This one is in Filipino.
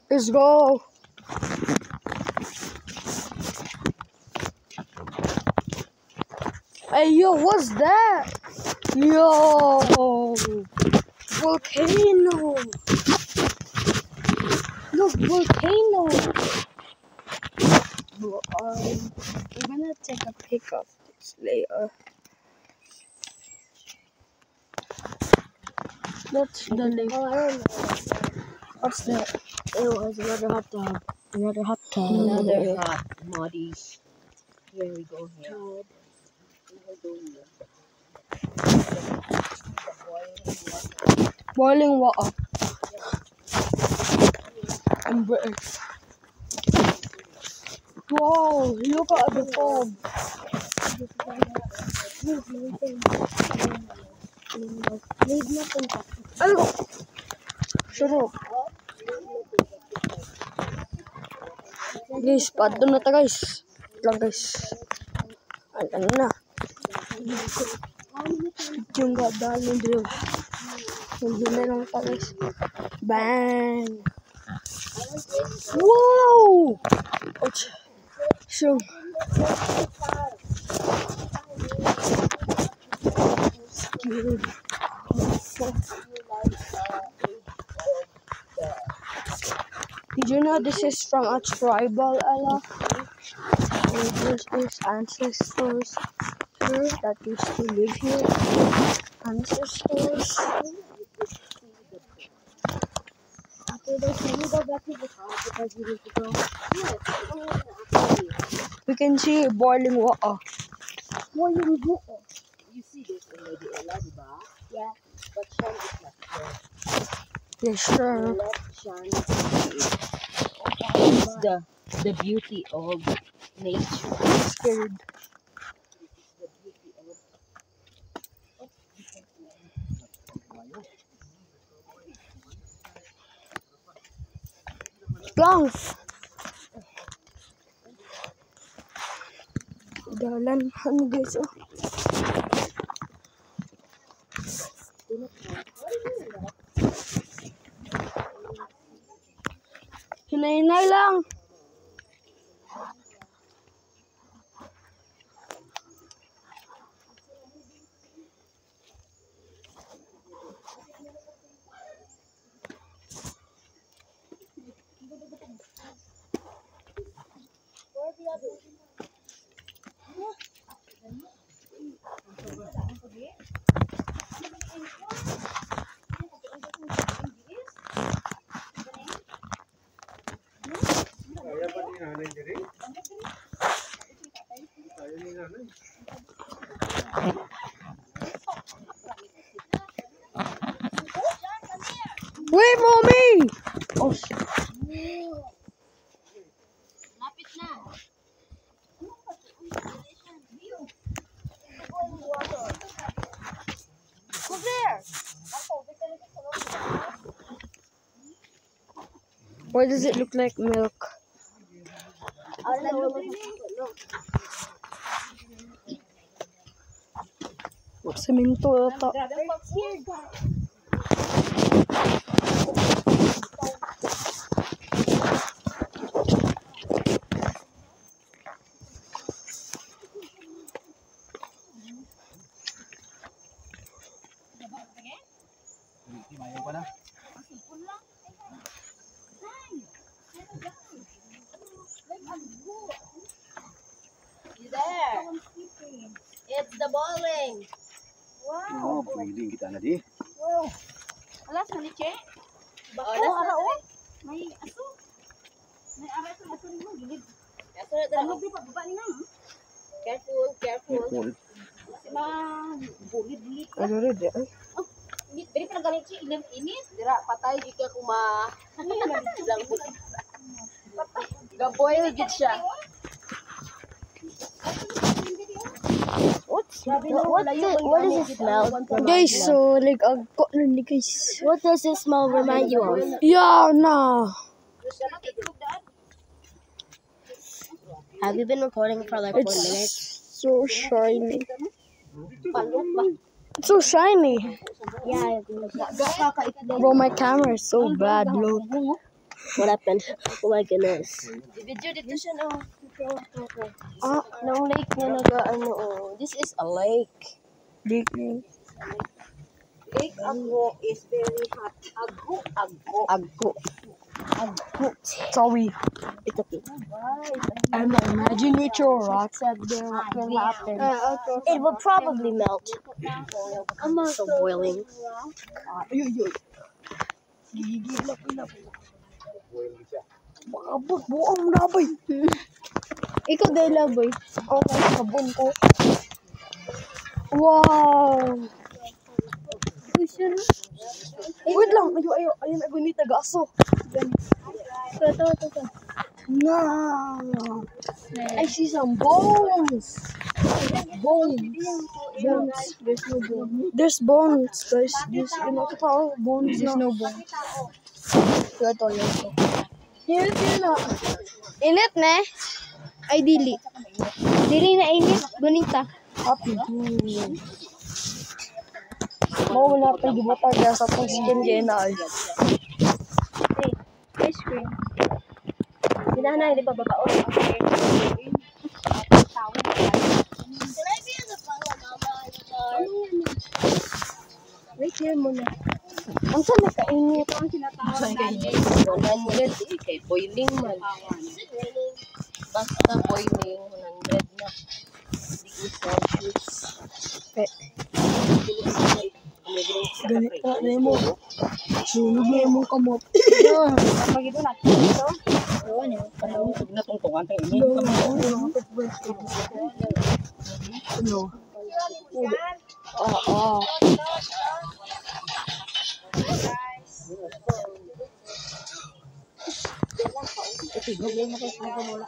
Let's go. Hey, yo, what's that? Yo, volcano. Look, volcano. I'm gonna take a pic of this later. That's the lake. What's that? It was another hot dog. Another hot tub. Another hot, muddy. Here we go here. Boiling water. I'm British. Whoa, look at the foam. Ano? Shut up. Guys, pato na ta guys. Lang guys. Alam na. Yung gadal ng drill. Hindi na lang ta guys. Bang! Whoa! Ouch. So. Scared. Did you know this is from a tribal Ella? This is ancestors here that used to live here. Ancestors. We can see boiling water. Boiling water. You see this already, Ella, diba? Yeah. But Sean is not there. Yes, sure. Sean is the beauty of nature. Scared. Lang. Dalan ano guys oh. Hinay-hinay lang. Wait, mommy! Oh shit. Lapit na. Go there. Why does it look like milk? I don't know. Semento ata. You there? It's the bowling. Oh, pwedeng kita na di. Alas, maliche. Oh, that's not May aso. May aray sa aso rin mo. Gilid. That's not the Di pa baba ni ma'am. Careful, careful. Careful. Kasi bulid-bulid. Ano rin eh? Dili pa nagalit siya. Init. Dira, patay jika kuma. Lang po. Gaboy gid siya. What does it smell? Guys, so like guys. What does it smell remind you of? Yeah, nah. Have you been recording for like 4 minutes? It's so shiny. Palok ba? It's so shiny. Yeah. Bro, my camera is so bad, look. What happened? Oh my goodness. Video dito siya no. Ah, Nung lake niya nag-ano oh. This is a lake. Lake. Lake Aggo is very hot. Aggo. Sorry. It's okay. And imagine with your rocks out there, what will happen? It will probably melt. So boiling. Abot, buong labay. Ikaw dahil laboy. Okay, sabon ko. Wow! Wait lang, ayun, gunita, gaso. Ito. No! I see some bones. Bones. There's no bone. There's bones, guys. There's, bones. There's no bone. Ito. Init na. Init na eh. Ay, dili. Dili na init. Gunita. Happy. Mau na pa gibutag ya sa tong skin kay na ay. Ice cream. Hinanay, di ba babaon? Wait here muna. Ang saan nakainit? Ang sinatawag 100 kay boiling man. Basta boiling 100 na. Degrees Celsius. Ganit na mo. Sunog na mo kamot. Pag ito natin ito. Ano yun? Huwag na tungtungan tayo. Ini. No. Oo. Ito, gawin mo kayo sa wala.